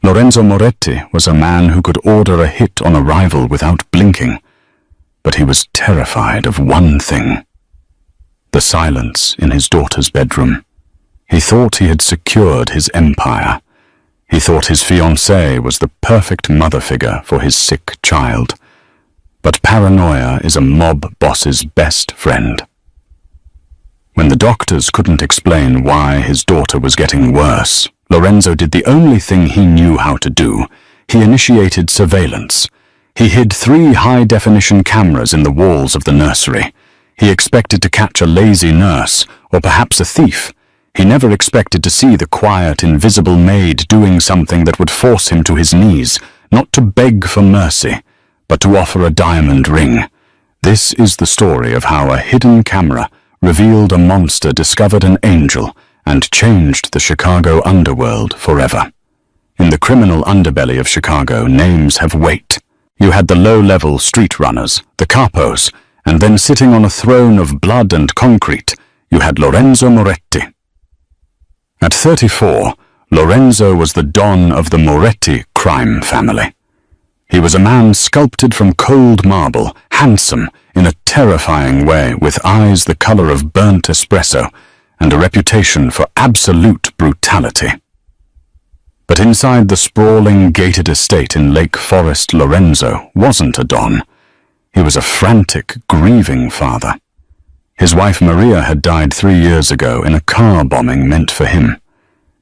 Lorenzo Moretti was a man who could order a hit on arrival without blinking, but he was terrified of one thing: the silence in his daughter's bedroom. He thought he had secured his empire. He thought his fiancée was the perfect mother figure for his sick child. But paranoia is a mob boss's best friend. When the doctors couldn't explain why his daughter was getting worse, Lorenzo did the only thing he knew how to do. He initiated surveillance. He hid 3 high-definition cameras in the walls of the nursery. He expected to catch a lazy nurse, or perhaps a thief. He never expected to see the quiet, invisible maid doing something that would force him to his knees, not to beg for mercy, but to offer a diamond ring. This is the story of how a hidden camera revealed a monster, discovered an angel, and changed the Chicago underworld forever. In the criminal underbelly of Chicago, names have weight. You had the low-level street runners, the capos, and then sitting on a throne of blood and concrete, you had Lorenzo Moretti. At 34, Lorenzo was the don of the Moretti crime family. He was a man sculpted from cold marble, handsome in a terrifying way, with eyes the color of burnt espresso, and a reputation for absolute brutality. But inside the sprawling gated estate in Lake Forest, Lorenzo wasn't a don. He was a frantic, grieving father. His wife Maria had died 3 years ago in a car bombing meant for him.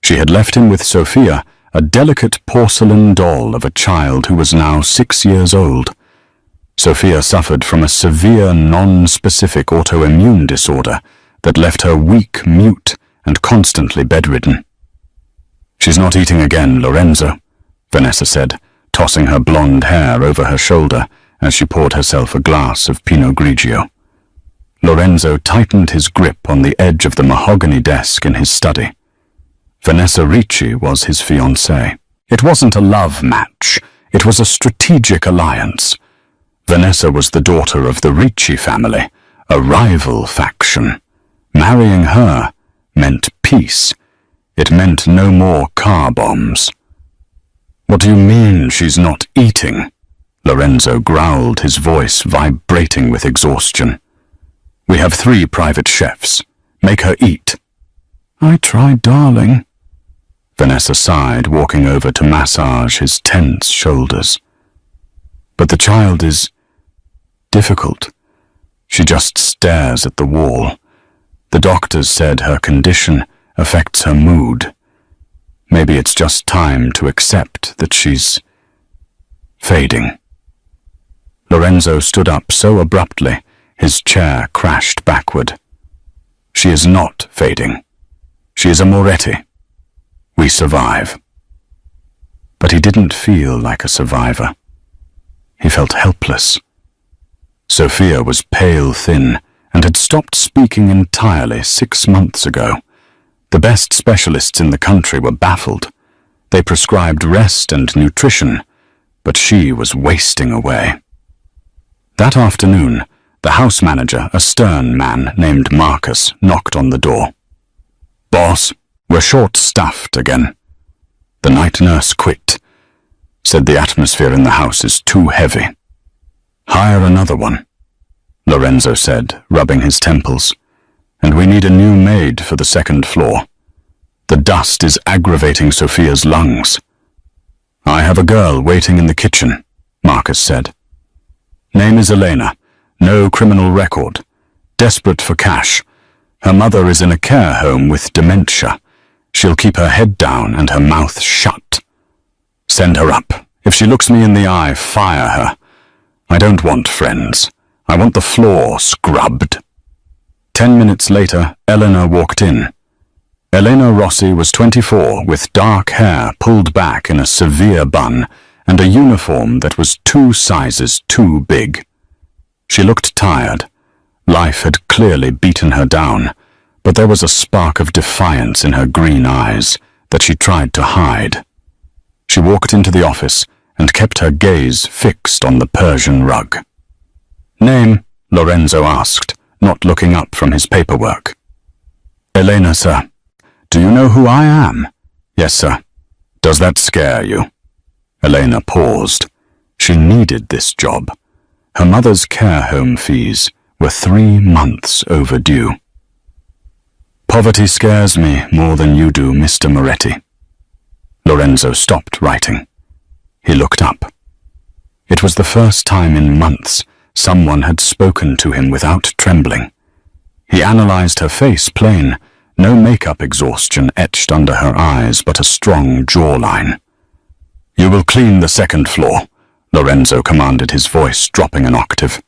She had left him with Sophia, a delicate porcelain doll of a child who was now 6 years old. Sophia suffered from a severe, non-specific autoimmune disorder that left her weak, mute, and constantly bedridden. "She's not eating again, Lorenzo," Vanessa said, tossing her blonde hair over her shoulder as she poured herself a glass of Pinot Grigio. Lorenzo tightened his grip on the edge of the mahogany desk in his study. Vanessa Ricci was his fiancée. It wasn't a love match, it was a strategic alliance. Vanessa was the daughter of the Ricci family, a rival faction. Marrying her meant peace. It meant no more car bombs. "What do you mean she's not eating?" Lorenzo growled, his voice vibrating with exhaustion. "We have 3 private chefs. Make her eat." "I tried, darling." Vanessa sighed, walking over to massage his tense shoulders. "But the child is difficult. She just stares at the wall. The doctors said her condition affects her mood. Maybe it's just time to accept that she's fading." Lorenzo stood up so abruptly, his chair crashed backward. "She is not fading. She is a Moretti. We survive." But he didn't feel like a survivor. He felt helpless. Sophia was pale thin and had stopped speaking entirely 6 months ago. The best specialists in the country were baffled. They prescribed rest and nutrition, but she was wasting away. That afternoon, the house manager, a stern man named Marcus, knocked on the door. "Boss, we're short-staffed again." "The night nurse quit. Said the atmosphere in the house is too heavy." "Hire another one," Lorenzo said, rubbing his temples. "And we need a new maid for the 2nd floor. The dust is aggravating Sophia's lungs." "I have a girl waiting in the kitchen," Marcus said. "Name is Elena. No criminal record. Desperate for cash. Her mother is in a care home with dementia. She'll keep her head down and her mouth shut. Send her up. If she looks me in the eye, fire her. I don't want friends. I want the floor scrubbed." 10 minutes later, Elena walked in. Elena Rossi was 24, with dark hair pulled back in a severe bun and a uniform that was 2 sizes too big. She looked tired. Life had clearly beaten her down, but there was a spark of defiance in her green eyes that she tried to hide. She walked into the office and kept her gaze fixed on the Persian rug. "Name?" Lorenzo asked, not looking up from his paperwork. "Elena, sir." "Do you know who I am?" "Yes, sir." "Does that scare you?" Elena paused. She needed this job. Her mother's care home fees were 3 months overdue. "Poverty scares me more than you do, Mr. Moretti." Lorenzo stopped writing. He looked up. It was the first time in months someone had spoken to him without trembling. He analyzed her face plain, no makeup exhaustion etched under her eyes, but a strong jawline. "You will clean the second floor," Lorenzo commanded, his voice dropping an octave.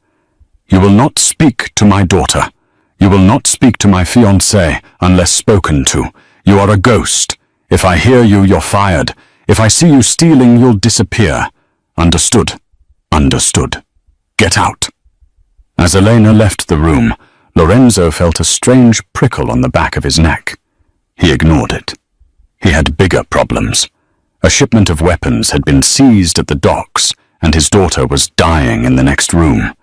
"You will not speak to my daughter. You will not speak to my fiancée unless spoken to. You are a ghost. If I hear you, you're fired. If I see you stealing, you'll disappear. Understood? Understood. Get out." As Elena left the room, Lorenzo felt a strange prickle on the back of his neck. He ignored it. He had bigger problems. A shipment of weapons had been seized at the docks, and his daughter was dying in the next room.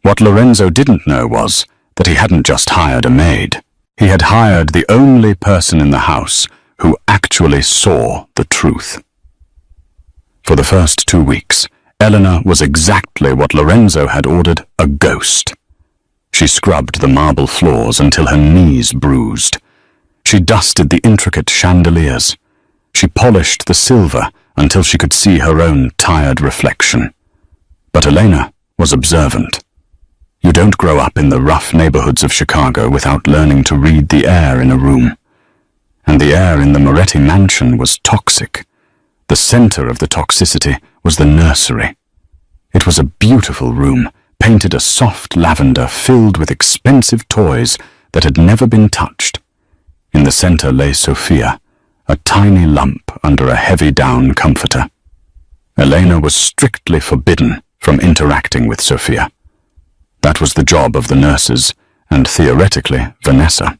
What Lorenzo didn't know was that he hadn't just hired a maid. He had hired the only person in the house who actually saw the truth. For the first 2 weeks, Elena was exactly what Lorenzo had ordered, a ghost. She scrubbed the marble floors until her knees bruised. She dusted the intricate chandeliers. She polished the silver until she could see her own tired reflection. But Elena was observant. You don't grow up in the rough neighborhoods of Chicago without learning to read the air in a room. And the air in the Moretti mansion was toxic. The center of the toxicity was the nursery. It was a beautiful room, painted a soft lavender filled with expensive toys that had never been touched. In the center lay Sophia, a tiny lump under a heavy down comforter. Elena was strictly forbidden from interacting with Sophia. That was the job of the nurses, and theoretically, Vanessa.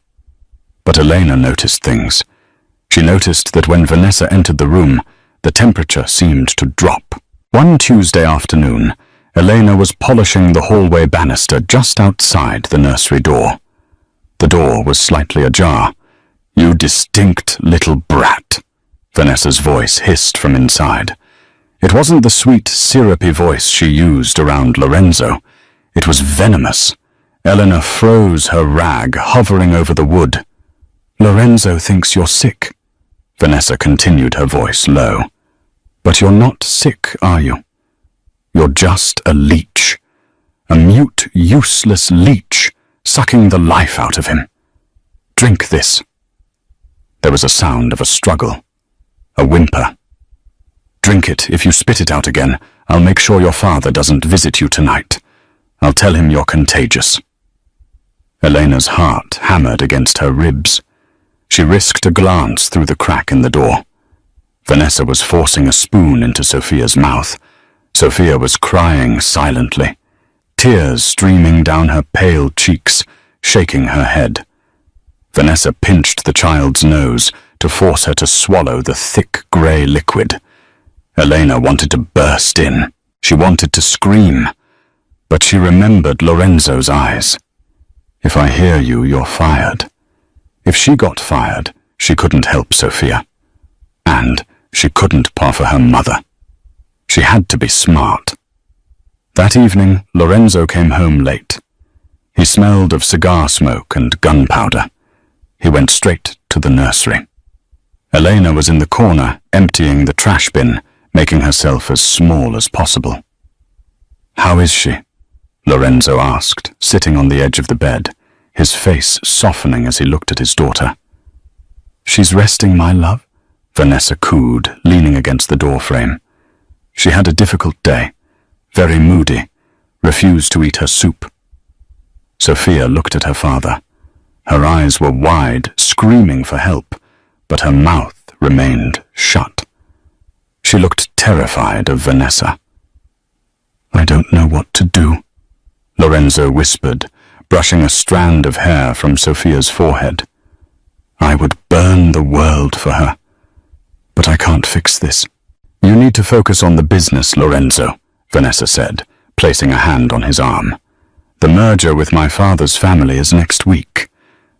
But Elena noticed things. She noticed that when Vanessa entered the room, the temperature seemed to drop. One Tuesday afternoon, Elena was polishing the hallway banister just outside the nursery door. The door was slightly ajar. "You distinct little brat," Vanessa's voice hissed from inside. It wasn't the sweet, syrupy voice she used around Lorenzo. It was venomous. Elena froze her rag, hovering over the wood. "Lorenzo thinks you're sick." Vanessa continued, her voice low. "But you're not sick, are you? You're just a leech. A mute, useless leech, sucking the life out of him. Drink this." There was a sound of a struggle, a whimper. "Drink it. If you spit it out again, I'll make sure your father doesn't visit you tonight. I'll tell him you're contagious." Elena's heart hammered against her ribs. She risked a glance through the crack in the door. Vanessa was forcing a spoon into Sophia's mouth. Sophia was crying silently, tears streaming down her pale cheeks, shaking her head. Vanessa pinched the child's nose to force her to swallow the thick grey liquid. Elena wanted to burst in. She wanted to scream. But she remembered Lorenzo's eyes. "If I hear you, you're fired." If she got fired, she couldn't help Sophia. And she couldn't part for her mother. She had to be smart. That evening, Lorenzo came home late. He smelled of cigar smoke and gunpowder. He went straight to the nursery. Elena was in the corner, emptying the trash bin, making herself as small as possible. "How is she?" Lorenzo asked, sitting on the edge of the bed, his face softening as he looked at his daughter. "She's resting, my love," Vanessa cooed, leaning against the doorframe. She had a difficult day, very moody, refused to eat her soup. Sophia looked at her father. Her eyes were wide, screaming for help, but her mouth remained shut. She looked terrified of Vanessa. "I don't know what to do," Lorenzo whispered, brushing a strand of hair from Sophia's forehead. "I would burn the world for her, but I can't fix this." "You need to focus on the business, Lorenzo," Vanessa said, placing a hand on his arm. "The merger with my father's family is next week.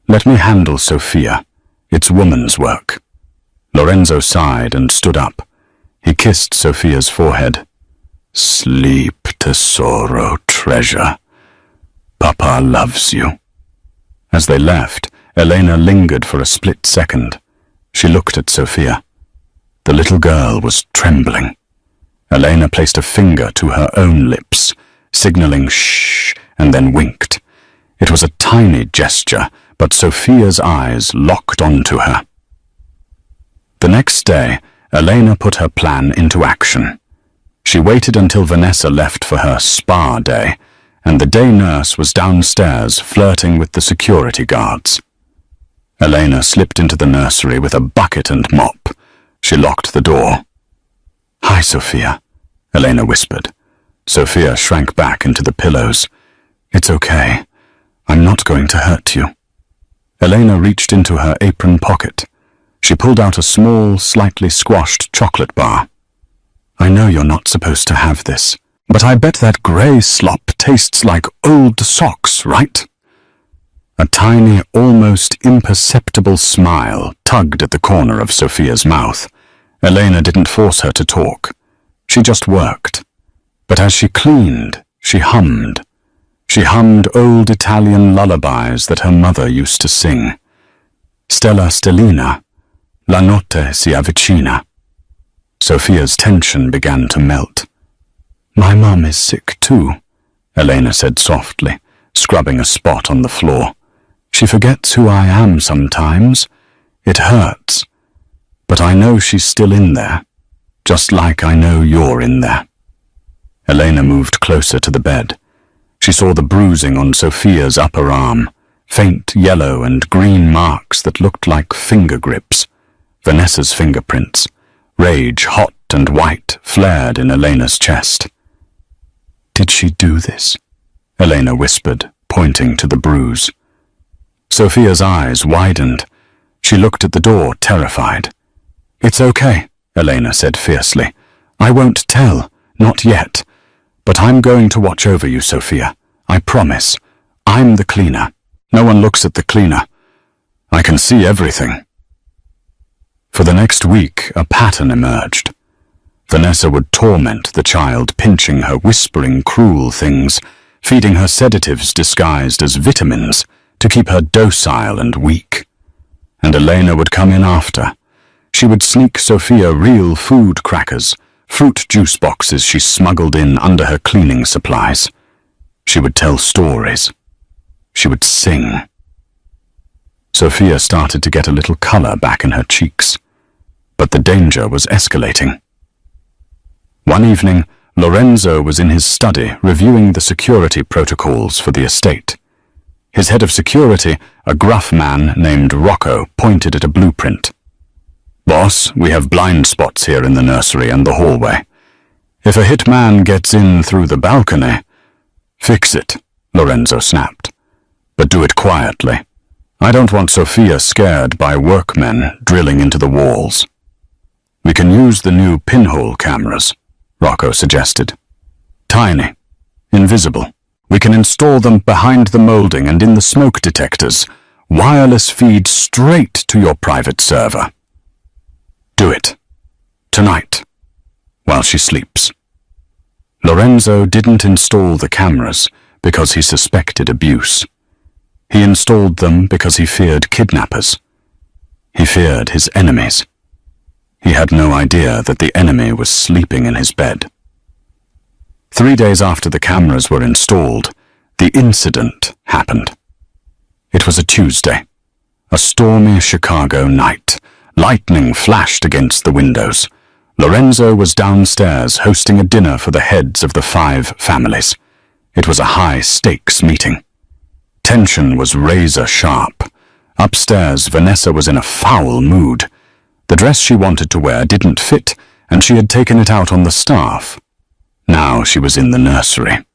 Let me handle Sophia. It's woman's work." Lorenzo sighed and stood up. He kissed Sophia's forehead. "Sleep, tesoro, treasure. Papa loves you." As they left, Elena lingered for a split second. She looked at Sophia. The little girl was trembling. Elena placed a finger to her own lips, signaling shh, and then winked. It was a tiny gesture, but Sophia's eyes locked onto her. The next day, Elena put her plan into action. She waited until Vanessa left for her spa day, and the day nurse was downstairs flirting with the security guards. Elena slipped into the nursery with a bucket and mop. She locked the door. "Hi, Sophia," Elena whispered. Sophia shrank back into the pillows. "It's okay. I'm not going to hurt you." Elena reached into her apron pocket. She pulled out a small, slightly squashed chocolate bar. "I know you're not supposed to have this, but I bet that grey slop tastes like old socks, right?" A tiny, almost imperceptible smile tugged at the corner of Sophia's mouth. Elena didn't force her to talk. She just worked. But as she cleaned, she hummed. She hummed old Italian lullabies that her mother used to sing. "Stella stellina, la notte si avvicina." Sophia's tension began to melt. "My mum is sick too," Elena said softly, scrubbing a spot on the floor. "She forgets who I am sometimes. It hurts. But I know she's still in there, just like I know you're in there." Elena moved closer to the bed. She saw the bruising on Sophia's upper arm, faint yellow and green marks that looked like finger grips. Vanessa's fingerprints. Rage, hot and white, flared in Elena's chest. "Did she do this?" Elena whispered, pointing to the bruise. Sophia's eyes widened. She looked at the door, terrified. "It's okay," Elena said fiercely. "I won't tell, not yet. But I'm going to watch over you, Sophia. I promise. I'm the cleaner. No one looks at the cleaner. I can see everything." For the next week, a pattern emerged. Vanessa would torment the child, pinching her, whispering cruel things, feeding her sedatives disguised as vitamins to keep her docile and weak. And Elena would come in after. She would sneak Sophia real food crackers, fruit juice boxes she smuggled in under her cleaning supplies. She would tell stories. She would sing. Sophia started to get a little color back in her cheeks. But the danger was escalating. One evening, Lorenzo was in his study reviewing the security protocols for the estate. His head of security, a gruff man named Rocco, pointed at a blueprint. "Boss, we have blind spots here in the nursery and the hallway. If a hit man gets in through the balcony..." "Fix it," Lorenzo snapped. "But do it quietly. I don't want Sophia scared by workmen drilling into the walls." "We can use the new pinhole cameras," Rocco suggested. "Tiny, invisible. We can install them behind the molding and in the smoke detectors. Wireless feed straight to your private server. Do it. Tonight. While she sleeps." Lorenzo didn't install the cameras because he suspected abuse. He installed them because he feared kidnappers. He feared his enemies. He had no idea that the enemy was sleeping in his bed. 3 days after the cameras were installed, the incident happened. It was a Tuesday, a stormy Chicago night. Lightning flashed against the windows. Lorenzo was downstairs hosting a dinner for the heads of the 5 families. It was a high-stakes meeting. Tension was razor-sharp. Upstairs, Vanessa was in a foul mood. The dress she wanted to wear didn't fit, and she had taken it out on the staff. Now she was in the nursery.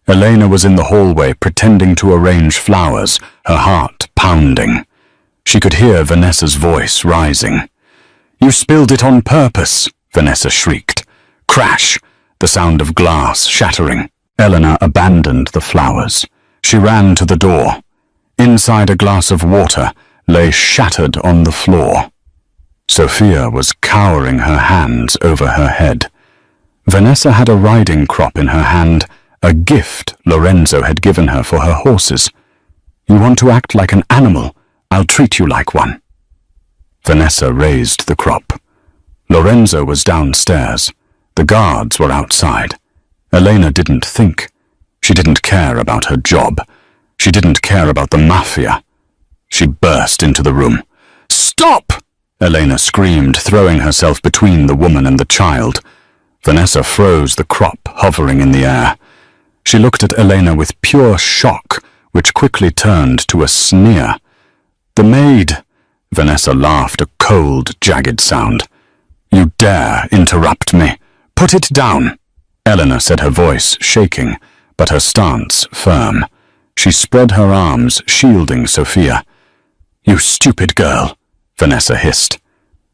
Elena was in the hallway pretending to arrange flowers, her heart pounding. She could hear Vanessa's voice rising. "You spilled it on purpose," Vanessa shrieked. Crash! The sound of glass shattering. Elena abandoned the flowers. She ran to the door. Inside, a glass of water lay shattered on the floor. Sophia was cowering her hands over her head. Vanessa had a riding crop in her hand, a gift Lorenzo had given her for her horses. "You want to act like an animal? I'll treat you like one." Vanessa raised the crop. Lorenzo was downstairs. The guards were outside. Elena didn't think. She didn't care about her job. She didn't care about the Mafia. She burst into the room. "Stop!" Elena screamed, throwing herself between the woman and the child. Vanessa froze the crop, hovering in the air. She looked at Elena with pure shock, which quickly turned to a sneer. "The maid!" Vanessa laughed, a cold, jagged sound. "You dare interrupt me? Put it down!" Elena said, her voice shaking, but her stance firm. She spread her arms, shielding Sophia. "You stupid girl," Vanessa hissed.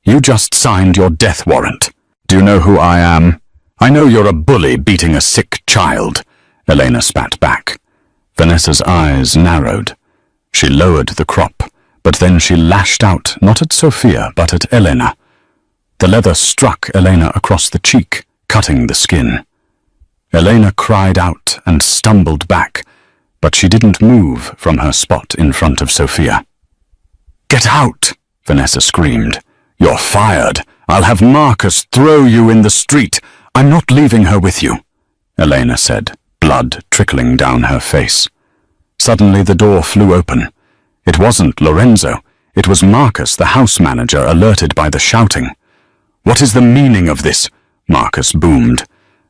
"You just signed your death warrant. Do you know who I am? I know you're a bully beating a sick child," Elena spat back. Vanessa's eyes narrowed. She lowered the crop, but then she lashed out, not at Sophia, but at Elena. The leather struck Elena across the cheek, cutting the skin. Elena cried out and stumbled back, but she didn't move from her spot in front of Sophia. "Get out!" Vanessa screamed. "You're fired. I'll have Marcus throw you in the street. I'm not leaving her with you," Elena said, blood trickling down her face. Suddenly the door flew open. It wasn't Lorenzo. It was Marcus, the house manager, alerted by the shouting. "What is the meaning of this?" Marcus boomed.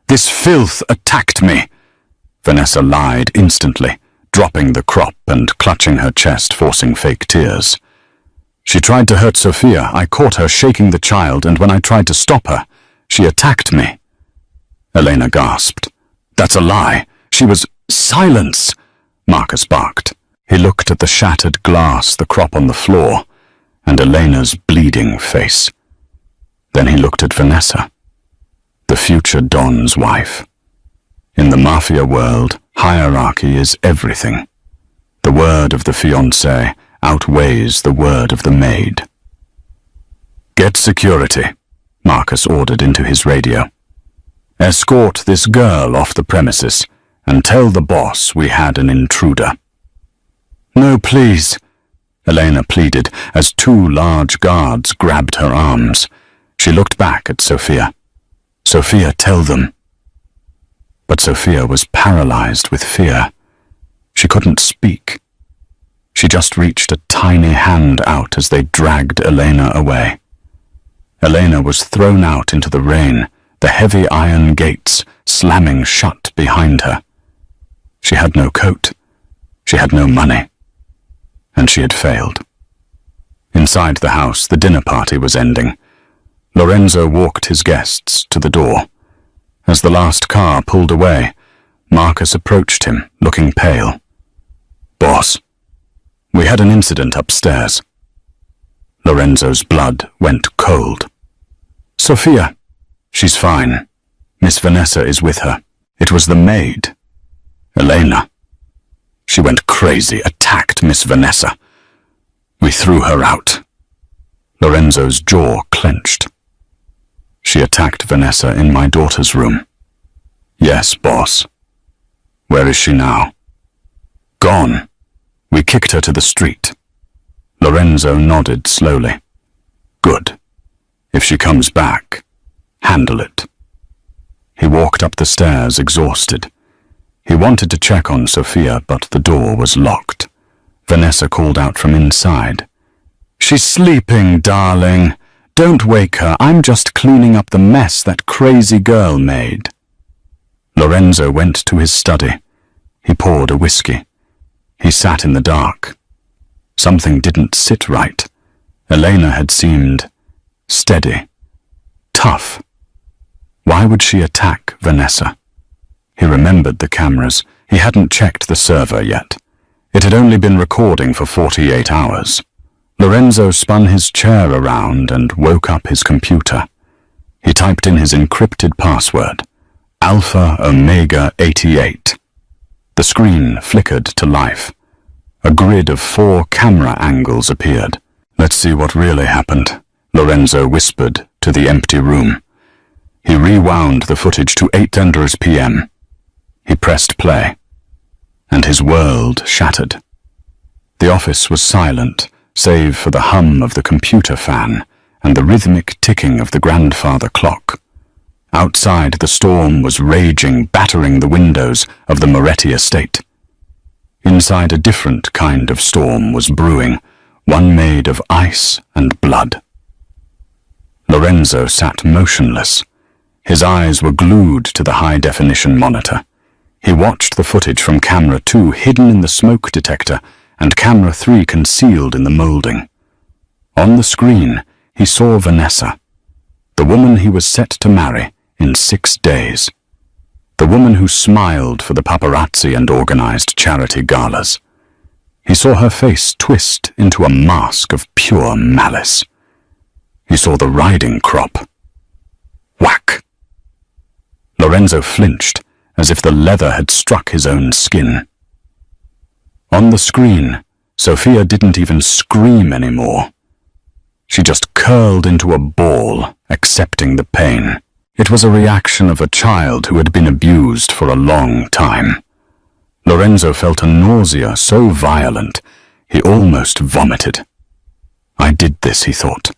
"This filth attacked me." Vanessa lied instantly, dropping the crop and clutching her chest, forcing fake tears. "She tried to hurt Sophia. I caught her shaking the child, and when I tried to stop her, she attacked me." Elena gasped. "That's a lie. She was—" "Silence!" Marcus barked. He looked at the shattered glass, the crop on the floor, and Elena's bleeding face. Then he looked at Vanessa, the future Don's wife. In the Mafia world, hierarchy is everything. The word of the fiancé outweighs the word of the maid. "Get security," Marcus ordered into his radio. "Escort this girl off the premises and tell the boss we had an intruder." "No, please," Elena pleaded as two large guards grabbed her arms. She looked back at Sophia. "Sophia, tell them." But Sophia was paralyzed with fear. She couldn't speak. She just reached a tiny hand out as they dragged Elena away. Elena was thrown out into the rain, the heavy iron gates slamming shut behind her. She had no coat. She had no money. And she had failed. Inside the house, the dinner party was ending. Lorenzo walked his guests to the door. As the last car pulled away, Marcus approached him, looking pale. "Boss, we had an incident upstairs." Lorenzo's blood went cold. "Sophia, she's fine. Miss Vanessa is with her. It was the maid. Elena. She went crazy, attacked Miss Vanessa. We threw her out." Lorenzo's jaw clenched. "She attacked Vanessa in my daughter's room." "Yes, boss." "Where is she now?" "Gone. We kicked her to the street." Lorenzo nodded slowly. "Good. If she comes back, handle it." He walked up the stairs, exhausted. He wanted to check on Sophia, but the door was locked. Vanessa called out from inside. "She's sleeping, darling. Don't wake her. I'm just cleaning up the mess that crazy girl made." Lorenzo went to his study. He poured a whiskey. He sat in the dark. Something didn't sit right. Elena had seemed steady, tough. Why would she attack Vanessa? He remembered the cameras. He hadn't checked the server yet. It had only been recording for 48 hours. Lorenzo spun his chair around and woke up his computer. He typed in his encrypted password, Alpha Omega 88. The screen flickered to life. A grid of 4 camera angles appeared. "Let's see what really happened." Lorenzo whispered to the empty room. He rewound the footage to 8:00 p.m. He pressed play, and his world shattered. The office was silent, save for the hum of the computer fan and the rhythmic ticking of the grandfather clock. Outside, the storm was raging, battering the windows of the Moretti estate. Inside, a different kind of storm was brewing, one made of ice and blood. Lorenzo sat motionless. His eyes were glued to the high-definition monitor. He watched the footage from camera 2 hidden in the smoke detector and camera 3 concealed in the molding. On the screen, he saw Vanessa, the woman he was set to marry in 6 days. The woman who smiled for the paparazzi and organized charity galas. He saw her face twist into a mask of pure malice. He saw the riding crop. Whack! Lorenzo flinched, as if the leather had struck his own skin. On the screen, Sophia didn't even scream anymore. She just curled into a ball, accepting the pain. It was a reaction of a child who had been abused for a long time. Lorenzo felt a nausea so violent, he almost vomited. I did this, he thought.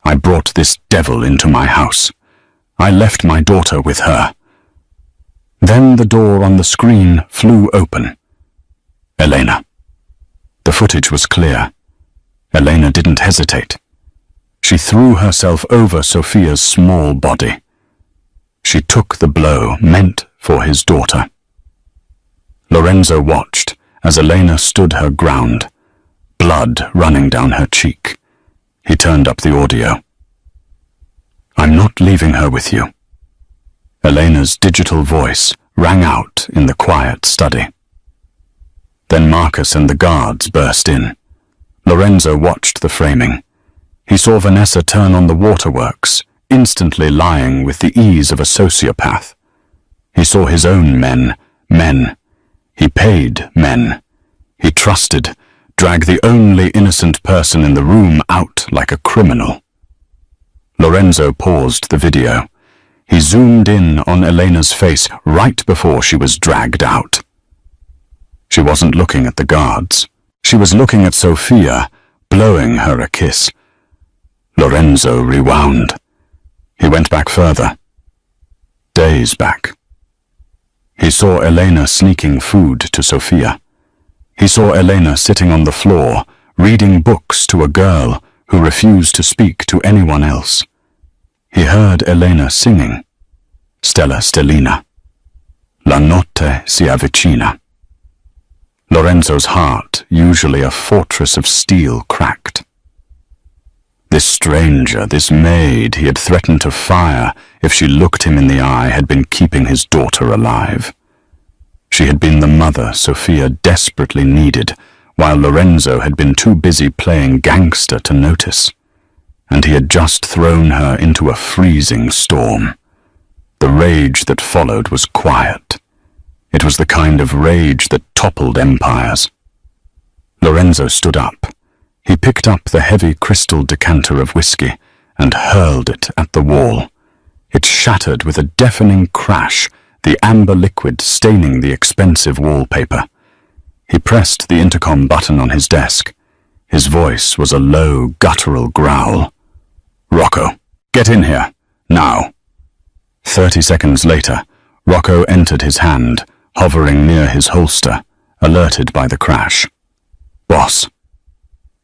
I brought this devil into my house. I left my daughter with her. Then the door on the screen flew open. Elena. The footage was clear. Elena didn't hesitate. She threw herself over Sophia's small body. She took the blow meant for his daughter. Lorenzo watched as Elena stood her ground, blood running down her cheek. He turned up the audio. I'm not leaving her with you. Elena's digital voice rang out in the quiet study. Then Marcus and the guards burst in. Lorenzo watched the framing. He saw Vanessa turn on the waterworks, instantly lying with the ease of a sociopath. He saw his own men. He paid men. He trusted, drag the only innocent person in the room out like a criminal. Lorenzo paused the video. He zoomed in on Elena's face right before she was dragged out. She wasn't looking at the guards. She was looking at Sophia, blowing her a kiss. Lorenzo rewound. He went back further. Days back. He saw Elena sneaking food to Sophia. He saw Elena sitting on the floor, reading books to a girl who refused to speak to anyone else. He heard Elena singing, Stella Stellina. La notte si avvicina. Lorenzo's heart, usually a fortress of steel, cracked. This stranger, this maid he had threatened to fire if she looked him in the eye, had been keeping his daughter alive. She had been the mother Sophia desperately needed, while Lorenzo had been too busy playing gangster to notice. And he had just thrown her into a freezing storm. The rage that followed was quiet. It was the kind of rage that toppled empires. Lorenzo stood up. He picked up the heavy crystal decanter of whiskey and hurled it at the wall. It shattered with a deafening crash, the amber liquid staining the expensive wallpaper. He pressed the intercom button on his desk. His voice was a low, guttural growl. Rocco, get in here, now. 30 seconds later, Rocco entered his hand, hovering near his holster, alerted by the crash. Boss.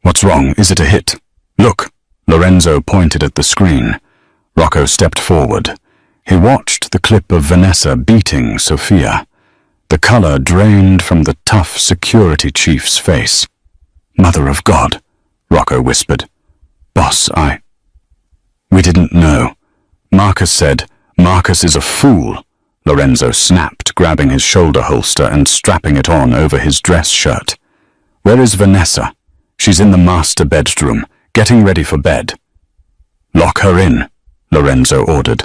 What's wrong? Is it a hit? Look. Lorenzo pointed at the screen. Rocco stepped forward. He watched the clip of Vanessa beating Sophia. The color drained from the tough security chief's face. Mother of God, Rocco whispered. Boss, We didn't know. Marcus said, Marcus is a fool. Lorenzo snapped, grabbing his shoulder holster and strapping it on over his dress shirt. Where is Vanessa? She's in the master bedroom, getting ready for bed. Lock her in, Lorenzo ordered.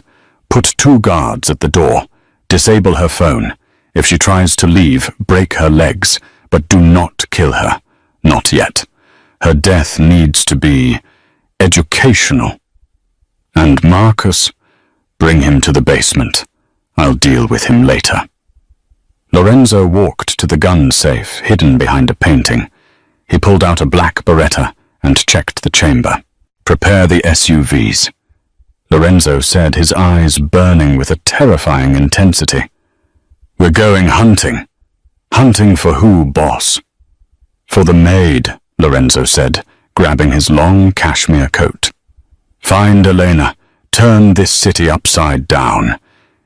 Put 2 guards at the door. Disable her phone. If she tries to leave, break her legs, but do not kill her. Not yet. Her death needs to be educational. And Marcus, bring him to the basement. I'll deal with him later. Lorenzo walked to the gun safe hidden behind a painting. He pulled out a black Beretta and checked the chamber. Prepare the SUVs. Lorenzo said, his eyes burning with a terrifying intensity. We're going hunting. Hunting for who, boss? For the Maid, Lorenzo said, grabbing his long cashmere coat. Find Elena. Turn this city upside down.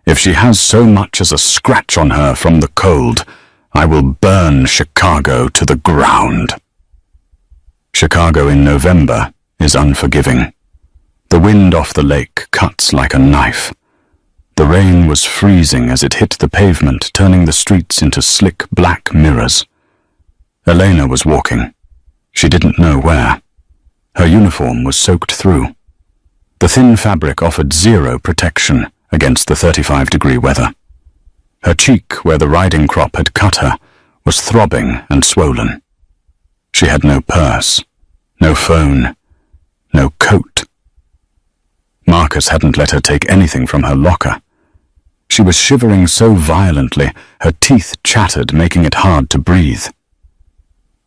If she has so much as a scratch on her from the cold, I will burn Chicago to the ground. Chicago in November is unforgiving. The wind off the lake cuts like a knife. The rain was freezing as it hit the pavement, turning the streets into slick black mirrors. Elena was walking. She didn't know where. Her uniform was soaked through. The thin fabric offered zero protection against the 35-degree weather. Her cheek, where the riding crop had cut her, was throbbing and swollen. She had no purse, no phone, no coat. Marcus hadn't let her take anything from her locker. She was shivering so violently, her teeth chattered, making it hard to breathe.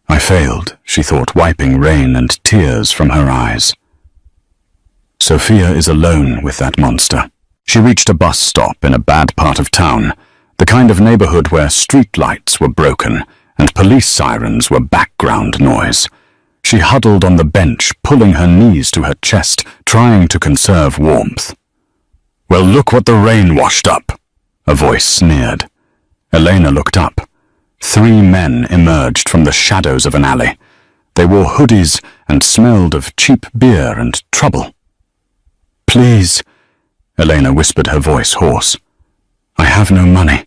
I failed, she thought, wiping rain and tears from her eyes. Sophia is alone with that monster. She reached a bus stop in a bad part of town, the kind of neighborhood where street lights were broken and police sirens were background noise. She huddled on the bench, pulling her knees to her chest, trying to conserve warmth. Well, look what the rain washed up, a voice sneered. Elena looked up. 3 men emerged from the shadows of an alley. They wore hoodies and smelled of cheap beer and trouble. Please, Elena whispered, her voice hoarse. I have no money.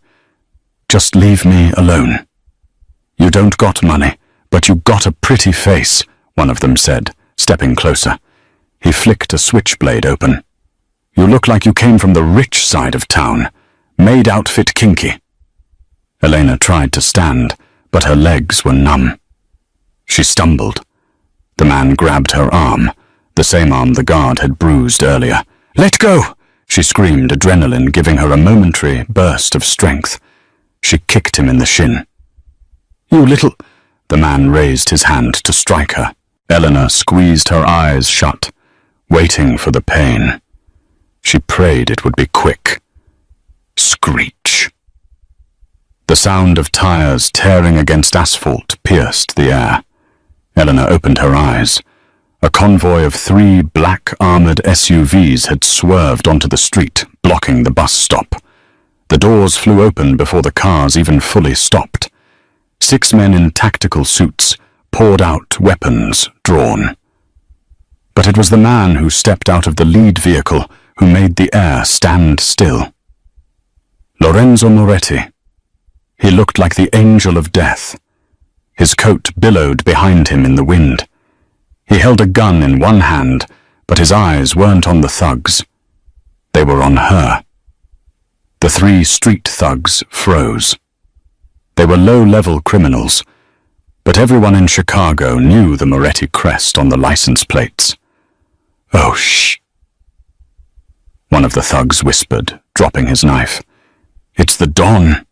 Just leave me alone. You don't got money, but you got a pretty face, one of them said, stepping closer. He flicked a switchblade open. You look like you came from the rich side of town. Maid outfit kinky. Elena tried to stand, but her legs were numb. She stumbled. The man grabbed her arm, the same arm the guard had bruised earlier. Let go! She screamed, adrenaline giving her a momentary burst of strength. She kicked him in the shin. You little... The man raised his hand to strike her. Eleanor squeezed her eyes shut, waiting for the pain. She prayed it would be quick. Screech. The sound of tires tearing against asphalt pierced the air. Eleanor opened her eyes. A convoy of 3 black armored SUVs had swerved onto the street, blocking the bus stop. The doors flew open before the cars even fully stopped. 6 men in tactical suits poured out, weapons drawn. But it was the man who stepped out of the lead vehicle who made the air stand still. Lorenzo Moretti. He looked like the angel of death. His coat billowed behind him in the wind. He held a gun in one hand, but his eyes weren't on the thugs. They were on her. The 3 street thugs froze. They were low-level criminals, but everyone in Chicago knew the Moretti crest on the license plates. Oh, shh. One of the thugs whispered, dropping his knife. It's the Don.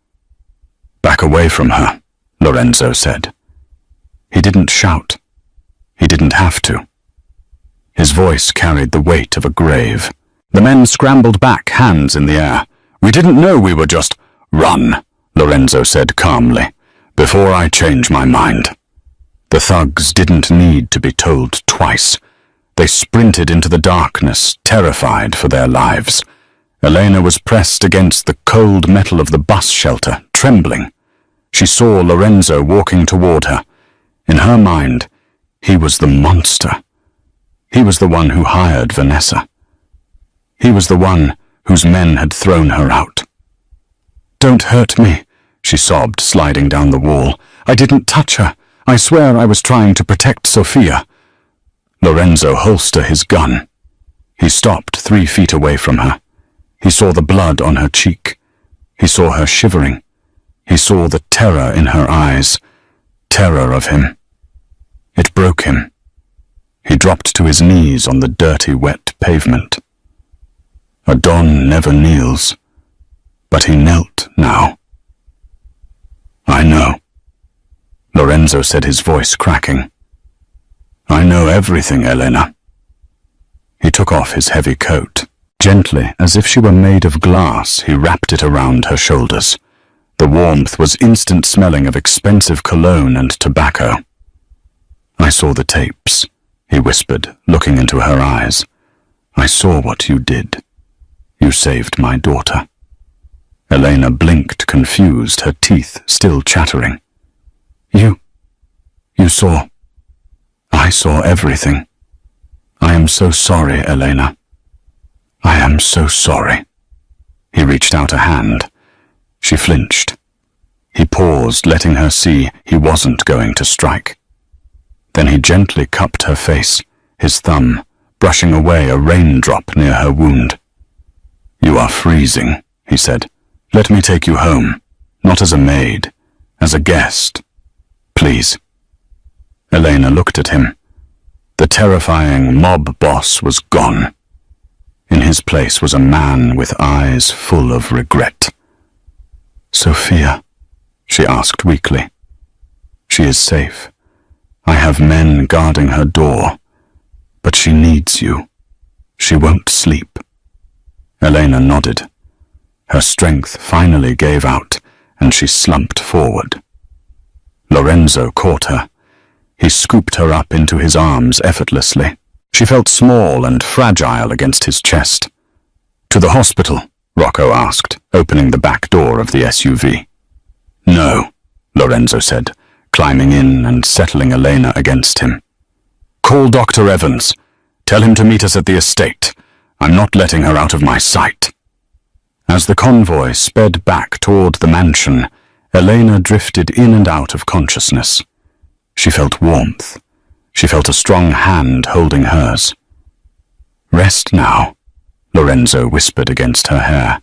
Back away from her, Lorenzo said. He didn't shout. He didn't have to. His voice carried the weight of a grave. The men scrambled back, hands in the air. We didn't know we were just... Run, Lorenzo said calmly, before I change my mind. The thugs didn't need to be told twice. They sprinted into the darkness, terrified for their lives. Elena was pressed against the cold metal of the bus shelter, trembling. She saw Lorenzo walking toward her. In her mind, he was the monster. He was the one who hired Vanessa. He was the one whose men had thrown her out. Don't hurt me, she sobbed, sliding down the wall. I didn't touch her. I swear I was trying to protect Sophia. Lorenzo holstered his gun. He stopped 3 feet away from her. He saw the blood on her cheek. He saw her shivering. He saw the terror in her eyes. Terror of him. It broke him. He dropped to his knees on the dirty, wet pavement. A Don never kneels, but he knelt now. I know, Lorenzo said, his voice cracking. I know everything, Elena. He took off his heavy coat. Gently, as if she were made of glass, he wrapped it around her shoulders. The warmth was instant smelling of expensive cologne and tobacco. I saw the tapes, he whispered, looking into her eyes. I saw what you did. You saved my daughter. Elena blinked, confused, her teeth still chattering. You saw. I saw everything. I am so sorry, Elena. I am so sorry. He reached out a hand. She flinched. He paused, letting her see he wasn't going to strike. Then he gently cupped her face, his thumb brushing away a raindrop near her wound. You are freezing, he said. Let me take you home, not as a maid, as a guest. Please. Elena looked at him. The terrifying mob boss was gone. In his place was a man with eyes full of regret. Sophia, she asked weakly. She is safe. I have men guarding her door, but she needs you. She won't sleep. Elena nodded. Her strength finally gave out, and she slumped forward. Lorenzo caught her. He scooped her up into his arms effortlessly. She felt small and fragile against his chest. To the hospital? Rocco asked, opening the back door of the SUV. No, Lorenzo said, climbing in and settling Elena against him. Call Dr. Evans. Tell him to meet us at the estate. I'm not letting her out of my sight. As the convoy sped back toward the mansion, Elena drifted in and out of consciousness. She felt warmth. She felt a strong hand holding hers. Rest now, Lorenzo whispered against her hair.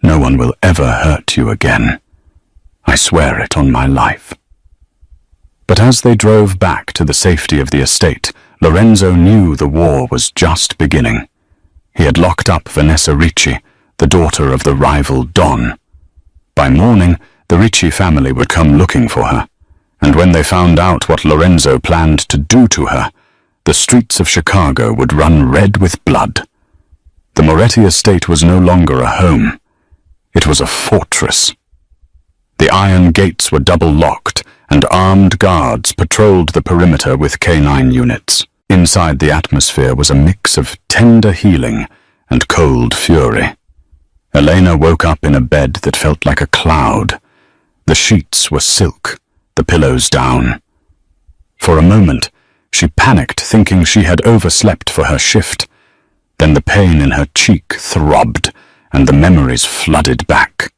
No one will ever hurt you again. I swear it on my life. But as they drove back to the safety of the estate, Lorenzo knew the war was just beginning. He had locked up Vanessa Ricci, the daughter of the rival Don. By morning, the Ricci family would come looking for her, and when they found out what Lorenzo planned to do to her, the streets of Chicago would run red with blood. The Moretti estate was no longer a home. It was a fortress. The iron gates were double-locked, and armed guards patrolled the perimeter with canine units. Inside the atmosphere was a mix of tender healing and cold fury. Elena woke up in a bed that felt like a cloud. The sheets were silk, the pillows down. For a moment, she panicked, thinking she had overslept for her shift. Then the pain in her cheek throbbed, and the memories flooded back.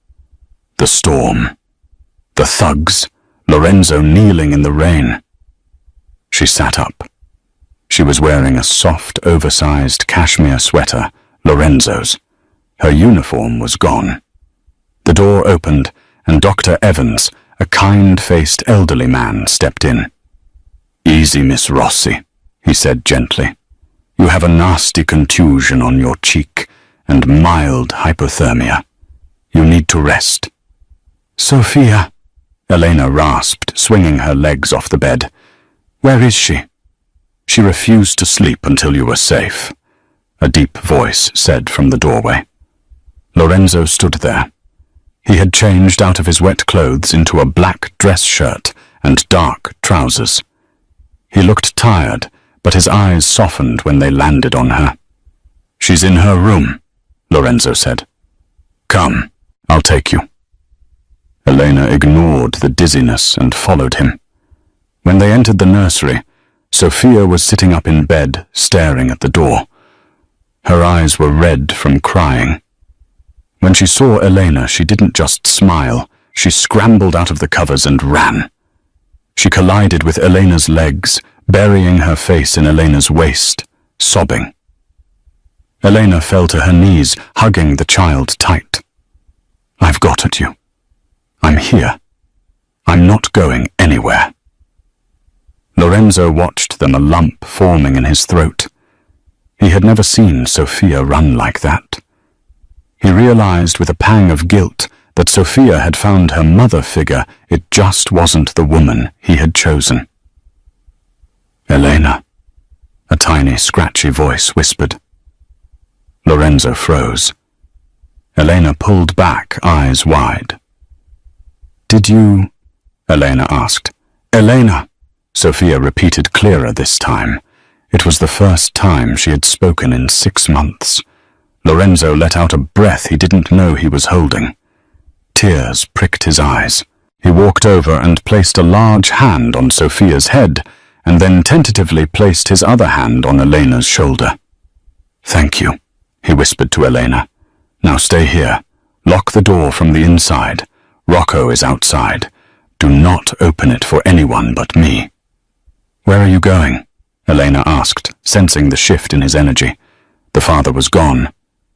The storm. The thugs. Lorenzo kneeling in the rain. She sat up. She was wearing a soft, oversized cashmere sweater, Lorenzo's. Her uniform was gone. The door opened, and Dr. Evans, a kind-faced elderly man, stepped in. Easy, Miss Rossi, he said gently. You have a nasty contusion on your cheek and mild hypothermia. You need to rest. Sophia, Elena rasped, swinging her legs off the bed. Where is she? She refused to sleep until you were safe, a deep voice said from the doorway. Lorenzo stood there. He had changed out of his wet clothes into a black dress shirt and dark trousers. He looked tired, but his eyes softened when they landed on her. She's in her room, Lorenzo said. Come, I'll take you. Elena ignored the dizziness and followed him. When they entered the nursery, Sophia was sitting up in bed, staring at the door. Her eyes were red from crying. When she saw Elena, she didn't just smile. She scrambled out of the covers and ran. She collided with Elena's legs, burying her face in Elena's waist, sobbing. Elena fell to her knees, hugging the child tight. I've got at you. I'm here. I'm not going anywhere. Lorenzo watched them, a lump forming in his throat. He had never seen Sophia run like that. He realized with a pang of guilt that Sophia had found her mother figure. It just wasn't the woman he had chosen. "Elena," a tiny, scratchy voice whispered. Lorenzo froze. Elena pulled back, eyes wide. "Did you?" Elena asked. "Elena," Sophia repeated clearer this time. It was the first time she had spoken in 6 months. Lorenzo let out a breath he didn't know he was holding. Tears pricked his eyes. He walked over and placed a large hand on Sophia's head, and then tentatively placed his other hand on Elena's shoulder. "Thank you," he whispered to Elena. "Now stay here. Lock the door from the inside. Rocco is outside. Do not open it for anyone but me." "Where are you going?" Elena asked, sensing the shift in his energy. The father was gone.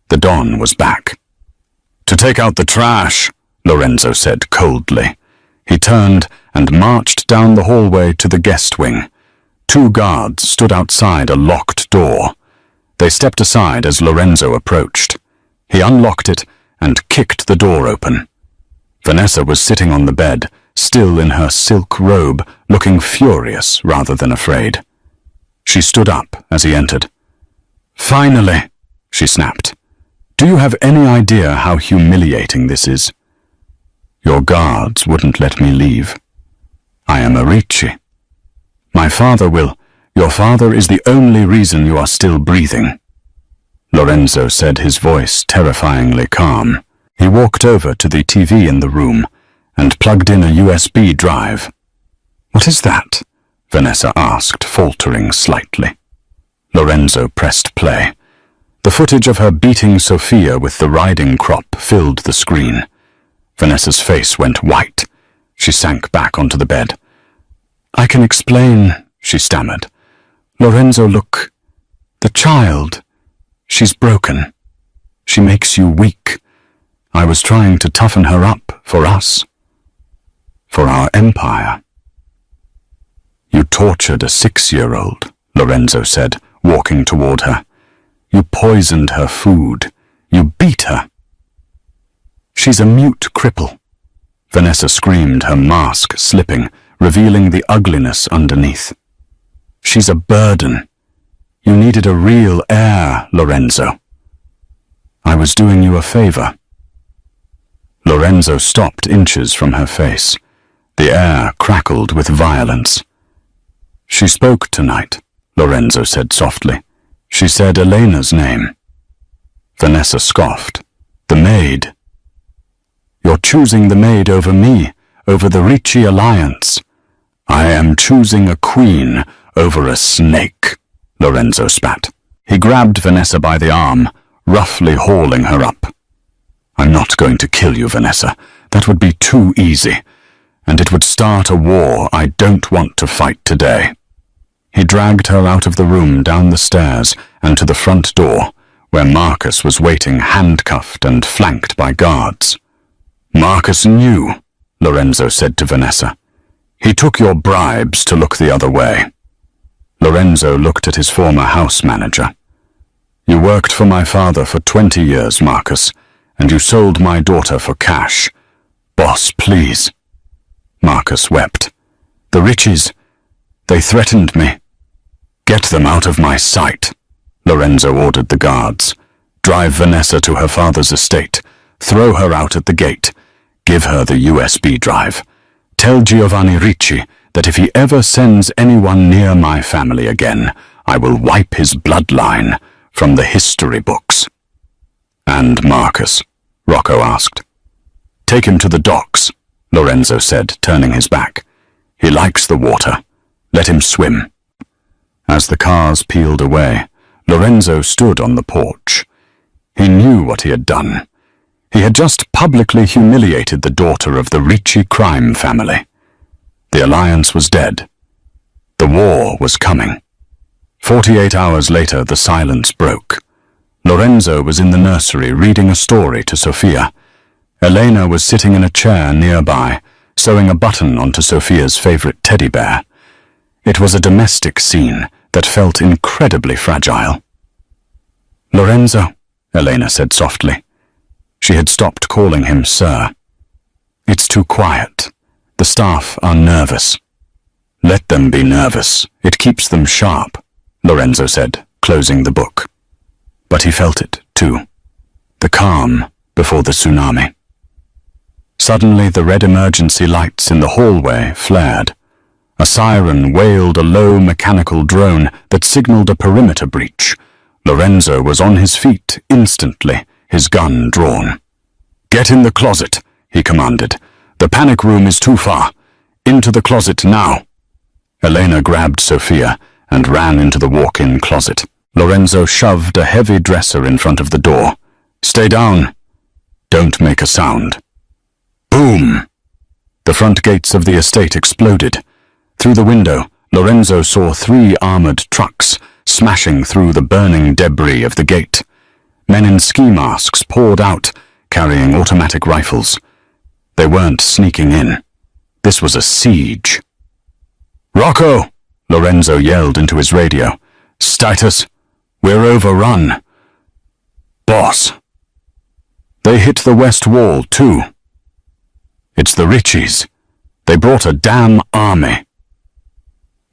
The Don was back. "To take out the trash," Lorenzo said coldly. He turned and marched down the hallway to the guest wing. 2 guards stood outside a locked door. They stepped aside as Lorenzo approached. He unlocked it and kicked the door open. Vanessa was sitting on the bed, still in her silk robe, looking furious rather than afraid. She stood up as he entered. "Finally," she snapped. "Do you have any idea how humiliating this is? Your guards wouldn't let me leave. I am a Ricci. My father will. Your father is the only reason you are still breathing." Lorenzo said, his voice terrifyingly calm. He walked over to the TV in the room and plugged in a USB drive. "What is that?" Vanessa asked, faltering slightly. Lorenzo pressed play. The footage of her beating Sophia with the riding crop filled the screen. Vanessa's face went white. She sank back onto the bed. "I can explain," she stammered. "Lorenzo, look. The child. She's broken. She makes you weak. I was trying to toughen her up for us. For our empire." "You tortured a 6-year-old, Lorenzo said, walking toward her. "You poisoned her food. You beat her." "She's a mute cripple," Vanessa screamed, her mask slipping, revealing the ugliness underneath. "She's a burden. You needed a real heir, Lorenzo. I was doing you a favor." Lorenzo stopped inches from her face. The air crackled with violence. "She spoke tonight," Lorenzo said softly. "She said Elena's name." Vanessa scoffed. "The Maid." "You're choosing the Maid over me, over the Ricci alliance." "I am choosing a queen over a snake," Lorenzo spat. He grabbed Vanessa by the arm, roughly hauling her up. "I'm not going to kill you, Vanessa. That would be too easy. And it would start a war I don't want to fight today." He dragged her out of the room, down the stairs, and to the front door, where Marcus was waiting, handcuffed and flanked by guards. "Marcus knew," Lorenzo said to Vanessa. "He took your bribes to look the other way." Lorenzo looked at his former house manager. "You worked for my father for 20 years, Marcus, and you sold my daughter for cash. Boss, please." Marcus wept. "The Riccis, they threatened me." "Get them out of my sight," Lorenzo ordered the guards. "Drive Vanessa to her father's estate. Throw her out at the gate. Give her the USB drive. Tell Giovanni Ricci that if he ever sends anyone near my family again, I will wipe his bloodline from the history books." "And Marcus?" Rocco asked. "Take him to the docks," Lorenzo said, turning his back. "He likes the water. Let him swim." As the cars peeled away, Lorenzo stood on the porch. He knew what he had done. He had just publicly humiliated the daughter of the Ricci crime family. The alliance was dead. The war was coming. 48 hours later, the silence broke. Lorenzo was in the nursery reading a story to Sophia. Elena was sitting in a chair nearby, sewing a button onto Sophia's favorite teddy bear. It was a domestic scene that felt incredibly fragile. "Lorenzo," Elena said softly, She had stopped calling him sir. "It's too quiet. The staff are nervous." "Let them be nervous. It keeps them sharp," Lorenzo said, closing the book. But he felt it, too. The calm before the tsunami. Suddenly the red emergency lights in the hallway flared. A siren wailed a low mechanical drone that signaled a perimeter breach. Lorenzo was on his feet instantly, his gun drawn. "Get in the closet," he commanded. "The panic room is too far. Into the closet now." Elena grabbed Sophia and ran into the walk-in closet. Lorenzo shoved a heavy dresser in front of the door. "Stay down. Don't make a sound." Boom! The front gates of the estate exploded. Through the window, Lorenzo saw 3 armored trucks smashing through the burning debris of the gate. Men in ski masks poured out, carrying automatic rifles. They weren't sneaking in. This was a siege. "Rocco!" Lorenzo yelled into his radio. "Status, we're overrun." "Boss." "They hit the west wall, too." "It's the Richies. They brought a damn army."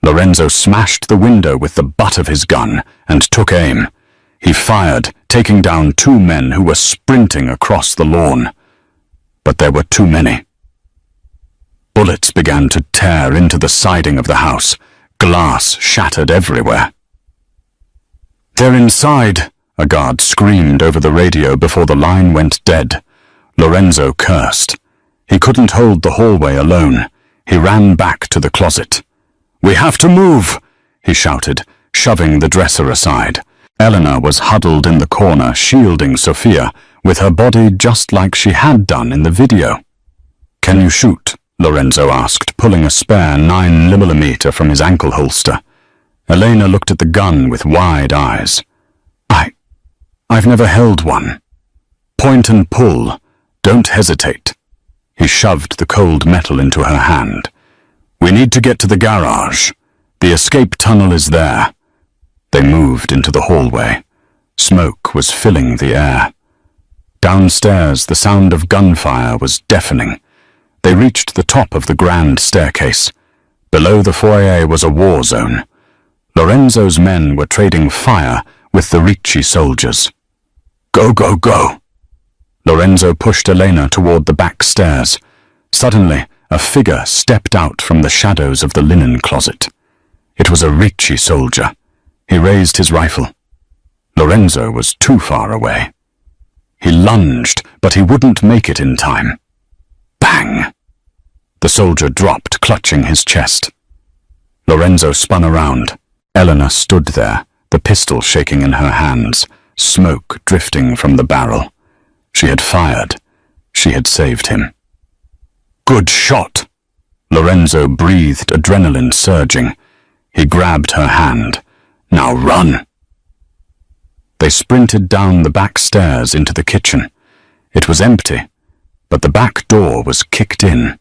Lorenzo smashed the window with the butt of his gun and took aim. He fired, taking down 2 men who were sprinting across the lawn. But there were too many. Bullets began to tear into the siding of the house. Glass shattered everywhere. "They're inside," a guard screamed over the radio before the line went dead. Lorenzo cursed. He couldn't hold the hallway alone. He ran back to the closet. "We have to move," he shouted, shoving the dresser aside. Elena was huddled in the corner, shielding Sophia, with her body just like she had done in the video. "Can you shoot?" Lorenzo asked, pulling a spare 9mm from his ankle holster. Elena looked at the gun with wide eyes. I've never held one." "Point and pull. Don't hesitate." He shoved the cold metal into her hand. "We need to get to the garage. The escape tunnel is there." They moved into the hallway. Smoke was filling the air. Downstairs, the sound of gunfire was deafening. They reached the top of the grand staircase. Below the foyer was a war zone. Lorenzo's men were trading fire with the Ricci soldiers. "Go, go, go!" Lorenzo pushed Elena toward the back stairs. Suddenly, a figure stepped out from the shadows of the linen closet. It was a Ricci soldier. He raised his rifle. Lorenzo was too far away. He lunged, but he wouldn't make it in time. Bang! The soldier dropped, clutching his chest. Lorenzo spun around. Elena stood there, the pistol shaking in her hands, smoke drifting from the barrel. She had fired. She had saved him. "Good shot!" Lorenzo breathed, adrenaline surging. He grabbed her hand. "Now run!" They sprinted down the back stairs into the kitchen. It was empty, but the back door was kicked in.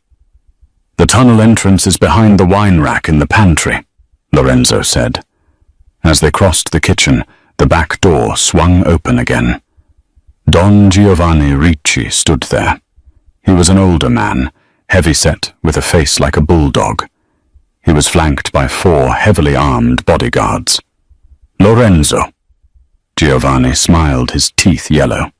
"The tunnel entrance is behind the wine rack in the pantry," Lorenzo said. As they crossed the kitchen, the back door swung open again. Don Giovanni Ricci stood there. He was an older man, heavy-set with a face like a bulldog. He was flanked by 4 heavily armed bodyguards. "Lorenzo." Giovanni smiled, his teeth yellow.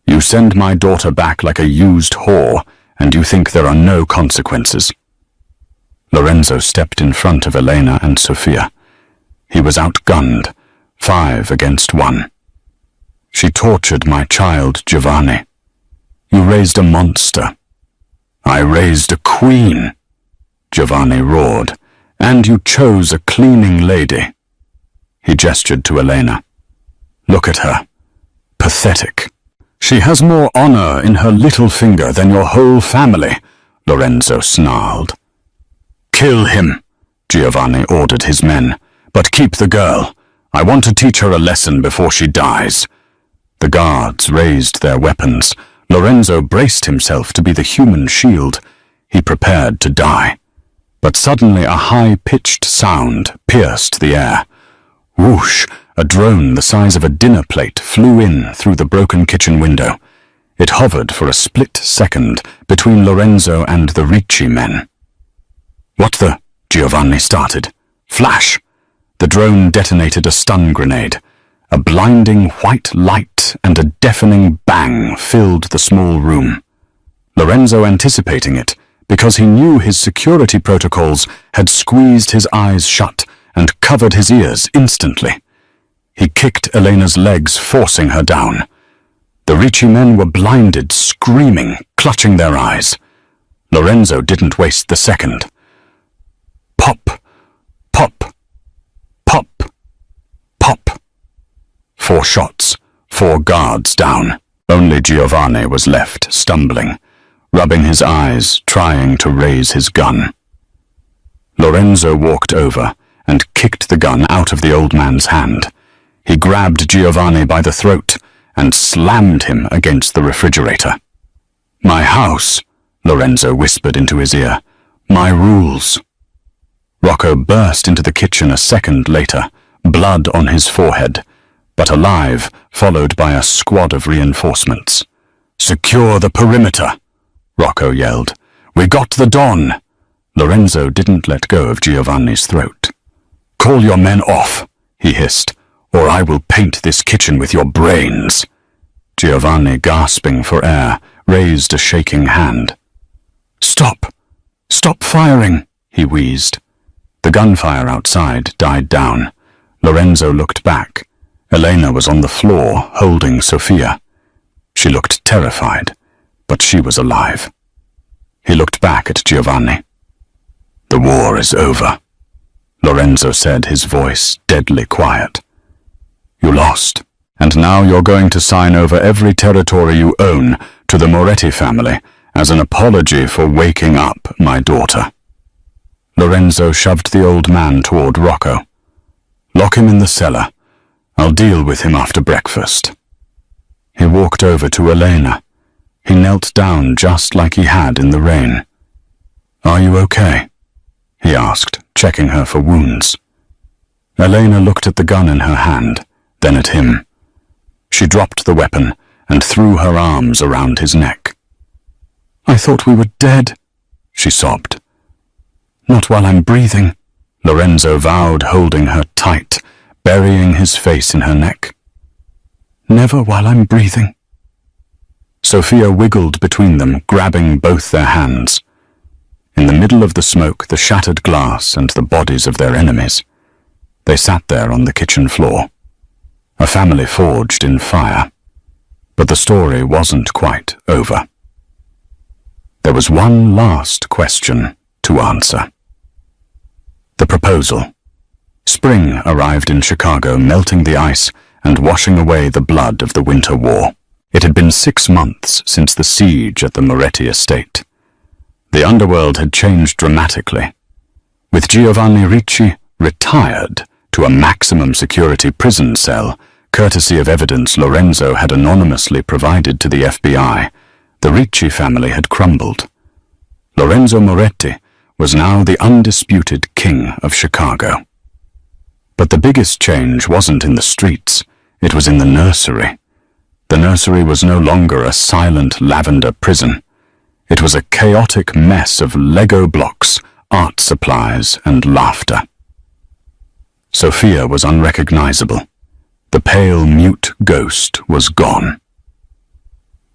"You send my daughter back like a used whore, and you think there are no consequences." Lorenzo stepped in front of Elena and Sophia. He was outgunned, 5 against 1. "She tortured my child, Giovanni. You raised a monster." "I raised a queen," Giovanni roared. "And you chose a cleaning lady." He gestured to Elena. "Look at her. Pathetic. She has more honor in her little finger than your whole family," Lorenzo snarled. "Kill him," Giovanni ordered his men. "But keep the girl. I want to teach her a lesson before she dies." The guards raised their weapons. Lorenzo braced himself to be the human shield. He prepared to die. But suddenly a high-pitched sound pierced the air. Whoosh! A drone the size of a dinner plate flew in through the broken kitchen window. It hovered for a split second between Lorenzo and the Ricci men. "What the?" Giovanni started. Flash! The drone detonated a stun grenade. A blinding white light and a deafening bang filled the small room. Lorenzo, anticipating it, because he knew his security protocols, had squeezed his eyes shut and covered his ears instantly. He kicked Elena's legs, forcing her down. The Ricci men were blinded, screaming, clutching their eyes. Lorenzo didn't waste the second. Pop! Pop! Pop! Pop! 4 shots, 4 guards down. Only Giovanni was left, stumbling, rubbing his eyes, trying to raise his gun. Lorenzo walked over and kicked the gun out of the old man's hand. He grabbed Giovanni by the throat and slammed him against the refrigerator. "My house," Lorenzo whispered into his ear. "My rules." Rocco burst into the kitchen a second later, blood on his forehead, but alive, followed by a squad of reinforcements. "Secure the perimeter," Rocco yelled. "We got the Don." Lorenzo didn't let go of Giovanni's throat. "Call your men off," he hissed, "or I will paint this kitchen with your brains." Giovanni, gasping for air, raised a shaking hand. "Stop! Stop firing!" he wheezed. The gunfire outside died down. Lorenzo looked back. Elena was on the floor, holding Sofia. She looked terrified, but she was alive. He looked back at Giovanni. "The war is over," Lorenzo said, his voice deadly quiet. "You lost, and now you're going to sign over every territory you own to the Moretti family as an apology for waking up my daughter." Lorenzo shoved the old man toward Rocco. "Lock him in the cellar. I'll deal with him after breakfast." He walked over to Elena. He knelt down just like he had in the rain. "Are you okay?" he asked, checking her for wounds. Elena looked at the gun in her hand, then at him. She dropped the weapon and threw her arms around his neck. "I thought we were dead," she sobbed. "Not while I'm breathing," Lorenzo vowed, holding her tight, burying his face in her neck. "Never while I'm breathing." Sofia wiggled between them, grabbing both their hands. In the middle of the smoke, the shattered glass, and the bodies of their enemies, they sat there on the kitchen floor. A family forged in fire. But the story wasn't quite over. There was one last question to answer. The proposal. Spring arrived in Chicago, melting the ice and washing away the blood of the Winter War. It had been 6 months since the siege at the Moretti estate. The underworld had changed dramatically. With Giovanni Ricci retired to a maximum security prison cell, courtesy of evidence Lorenzo had anonymously provided to the FBI, the Ricci family had crumbled. Lorenzo Moretti was now the undisputed king of Chicago. But the biggest change wasn't in the streets, it was in the nursery. The nursery was no longer a silent lavender prison. It was a chaotic mess of Lego blocks, art supplies, and laughter. Sofia was unrecognizable. The pale, mute ghost was gone.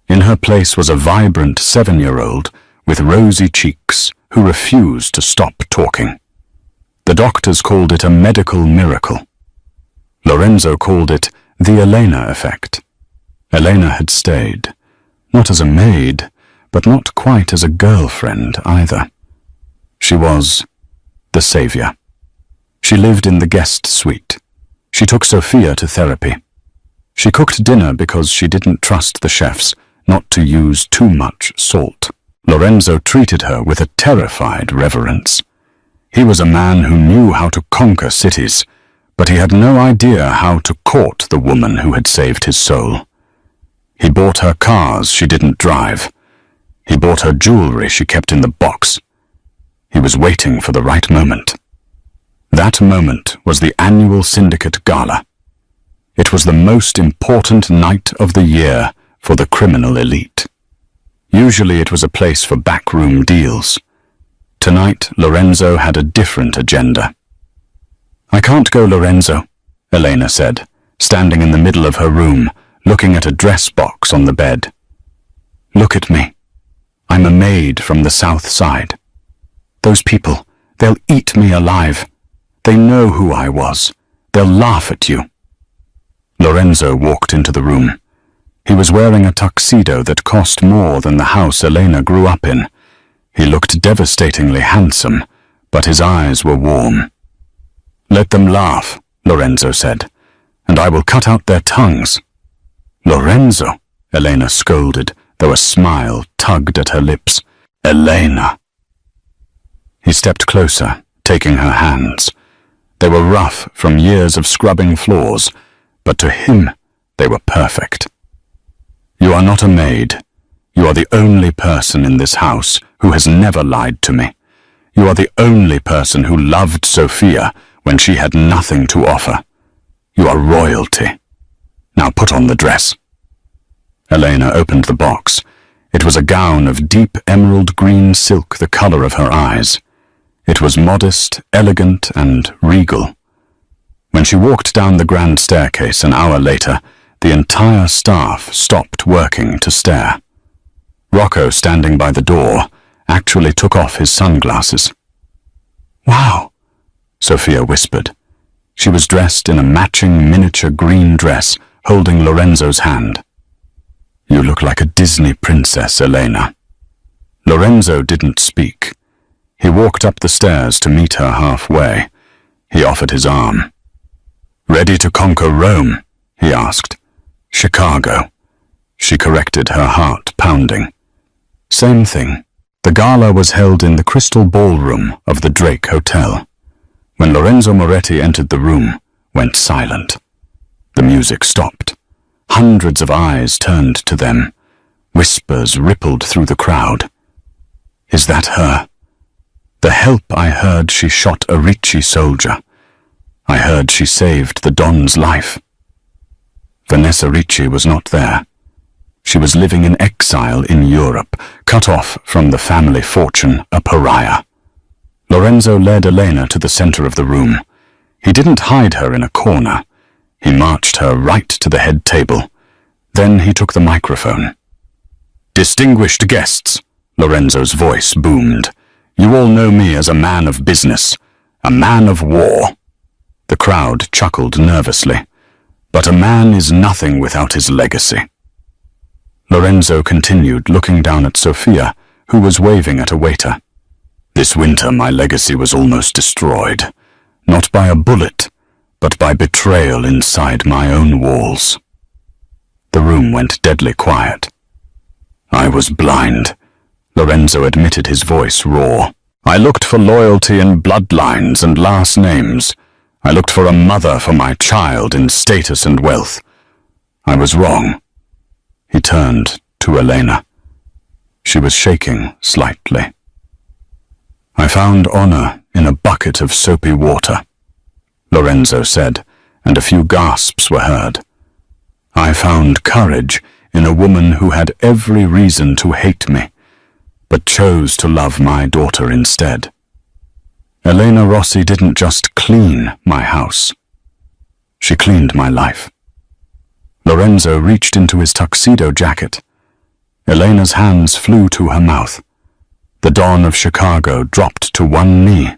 In her place was a vibrant 7-year-old with rosy cheeks who refused to stop talking. The doctors called it a medical miracle. Lorenzo called it the Elena effect. Elena had stayed, not as a maid, but not quite as a girlfriend either. She was the savior. She lived in the guest suite. She took Sofia to therapy. She cooked dinner because she didn't trust the chefs not to use too much salt. Lorenzo treated her with a terrified reverence. He was a man who knew how to conquer cities, but he had no idea how to court the woman who had saved his soul. He bought her cars she didn't drive. He bought her jewelry she kept in the box. He was waiting for the right moment. That moment was the annual syndicate gala. It was the most important night of the year for the criminal elite. Usually it was a place for backroom deals. Tonight, Lorenzo had a different agenda. "I can't go, Lorenzo," Elena said, standing in the middle of her room, looking at a dress box on the bed. "Look at me. I'm a maid from the South Side. Those people, they'll eat me alive. They know who I was. They'll laugh at you." Lorenzo walked into the room. He was wearing a tuxedo that cost more than the house Elena grew up in. He looked devastatingly handsome, but his eyes were warm. "Let them laugh," Lorenzo said, "and I will cut out their tongues." "Lorenzo," Elena scolded, though a smile tugged at her lips. "Elena." He stepped closer, taking her hands. They were rough from years of scrubbing floors, but to him they were perfect. "You are not a maid. You are the only person in this house who has never lied to me. You are the only person who loved Sophia when she had nothing to offer. You are royalty. Now put on the dress." Elena opened the box. It was a gown of deep emerald green silk, the color of her eyes. It was modest, elegant, and regal. When she walked down the grand staircase an hour later, the entire staff stopped working to stare. Rocco, standing by the door, actually took off his sunglasses. "Wow," Sophia whispered. She was dressed in a matching miniature green dress, holding Lorenzo's hand. "You look like a Disney princess, Elena." Lorenzo didn't speak. He walked up the stairs to meet her halfway. He offered his arm. "Ready to conquer Rome?" he asked. "Chicago." She corrected, her heart pounding. "Same thing." The gala was held in the crystal ballroom of the Drake Hotel. When Lorenzo Moretti entered the room, went silent. The music stopped. Hundreds of eyes turned to them. Whispers rippled through the crowd. "Is that her? The help I heard she shot a Ricci soldier. I heard she saved the Don's life." Vanessa Ricci was not there. She was living in exile in Europe, cut off from the family fortune, a pariah. Lorenzo led Elena to the center of the room. He didn't hide her in a corner. He marched her right to the head table. Then he took the microphone. "Distinguished guests," Lorenzo's voice boomed. "You all know me as a man of business, a man of war." The crowd chuckled nervously. "But a man is nothing without his legacy." Lorenzo continued, looking down at Sophia, who was waving at a waiter. "This winter my legacy was almost destroyed, not by a bullet, but by betrayal inside my own walls." The room went deadly quiet. "I was blind," Lorenzo admitted, his voice raw. "I looked for loyalty in bloodlines and last names. I looked for a mother for my child in status and wealth. I was wrong." He turned to Elena. She was shaking slightly. "I found honor in a bucket of soapy water," Lorenzo said, and a few gasps were heard. "I found courage in a woman who had every reason to hate me, but chose to love my daughter instead. Elena Rossi didn't just clean my house. She cleaned my life." Lorenzo reached into his tuxedo jacket. Elena's hands flew to her mouth. The Don of Chicago dropped to one knee.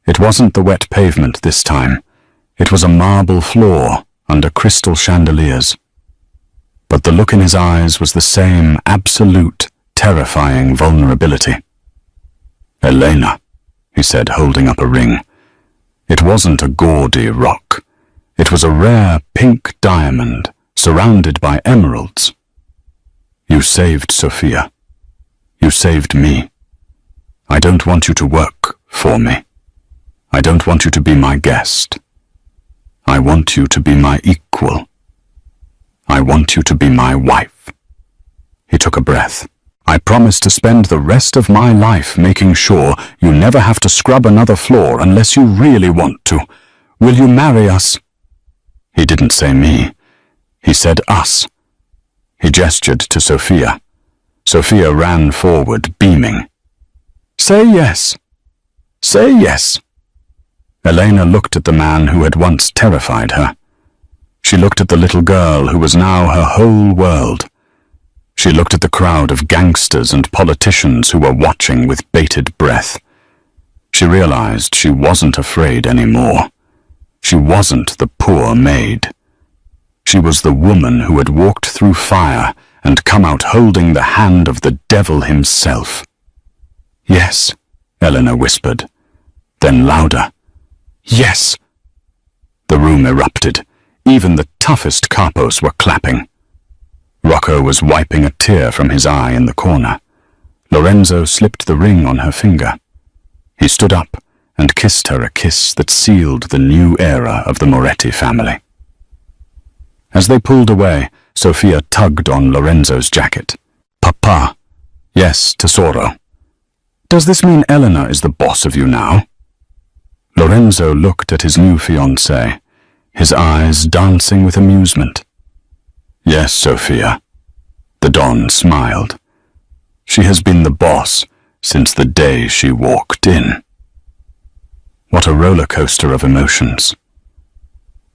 It wasn't the wet pavement this time. It was a marble floor under crystal chandeliers. But the look in his eyes was the same absolute, terrifying vulnerability. "Elena," he said, holding up a ring. It wasn't a gaudy rock. It was a rare pink diamond surrounded by emeralds. "You saved Sophia. You saved me. I don't want you to work for me. I don't want you to be my guest. I want you to be my equal. I want you to be my wife." He took a breath. "I promise to spend the rest of my life making sure you never have to scrub another floor unless you really want to. Will you marry us?" He didn't say me. He said us. He gestured to Sophia. Sophia ran forward, beaming. "Say yes. Say yes." Elena looked at the man who had once terrified her. She looked at the little girl who was now her whole world. She looked at the crowd of gangsters and politicians who were watching with bated breath. She realized she wasn't afraid anymore. She wasn't the poor maid. She was the woman who had walked through fire and come out holding the hand of the devil himself. "Yes," Eleanor whispered. Then louder. "Yes!" The room erupted. Even the toughest capos were clapping. Rocco was wiping a tear from his eye in the corner. Lorenzo slipped the ring on her finger. He stood up and kissed her a kiss that sealed the new era of the Moretti family. As they pulled away, Sophia tugged on Lorenzo's jacket. "Papa." "Yes, tesoro." "Does this mean Eleanor is the boss of you now?" Lorenzo looked at his new fiancée, his eyes dancing with amusement. "Yes, Sophia." The Don smiled. "She has been the boss since the day she walked in." What a roller coaster of emotions.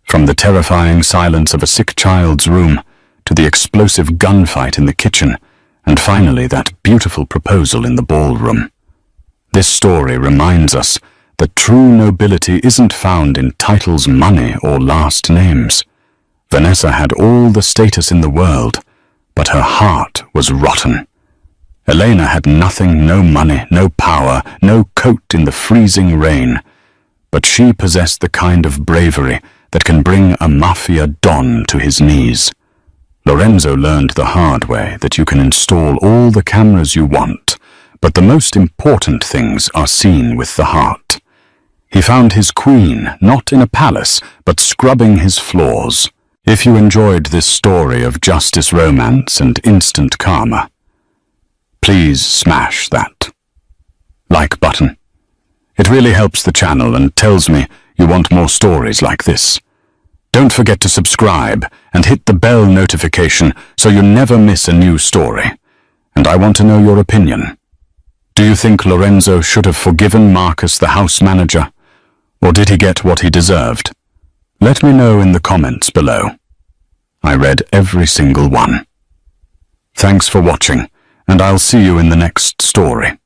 From the terrifying silence of a sick child's room to the explosive gunfight in the kitchen, and finally that beautiful proposal in the ballroom. This story reminds us that true nobility isn't found in titles, money, or last names. Vanessa had all the status in the world, but her heart was rotten. Elena had nothing, no money, no power, no coat in the freezing rain, but she possessed the kind of bravery that can bring a Mafia Don to his knees. Lorenzo learned the hard way that you can install all the cameras you want, but the most important things are seen with the heart. He found his queen not in a palace, but scrubbing his floors. If you enjoyed this story of justice, romance, and instant karma, please smash that like button. It really helps the channel and tells me you want more stories like this. Don't forget to subscribe and hit the bell notification so you never miss a new story. And I want to know your opinion. Do you think Lorenzo should have forgiven Marcus, the house manager, or did he get what he deserved? Let me know in the comments below. I read every single one. Thanks for watching, and I'll see you in the next story.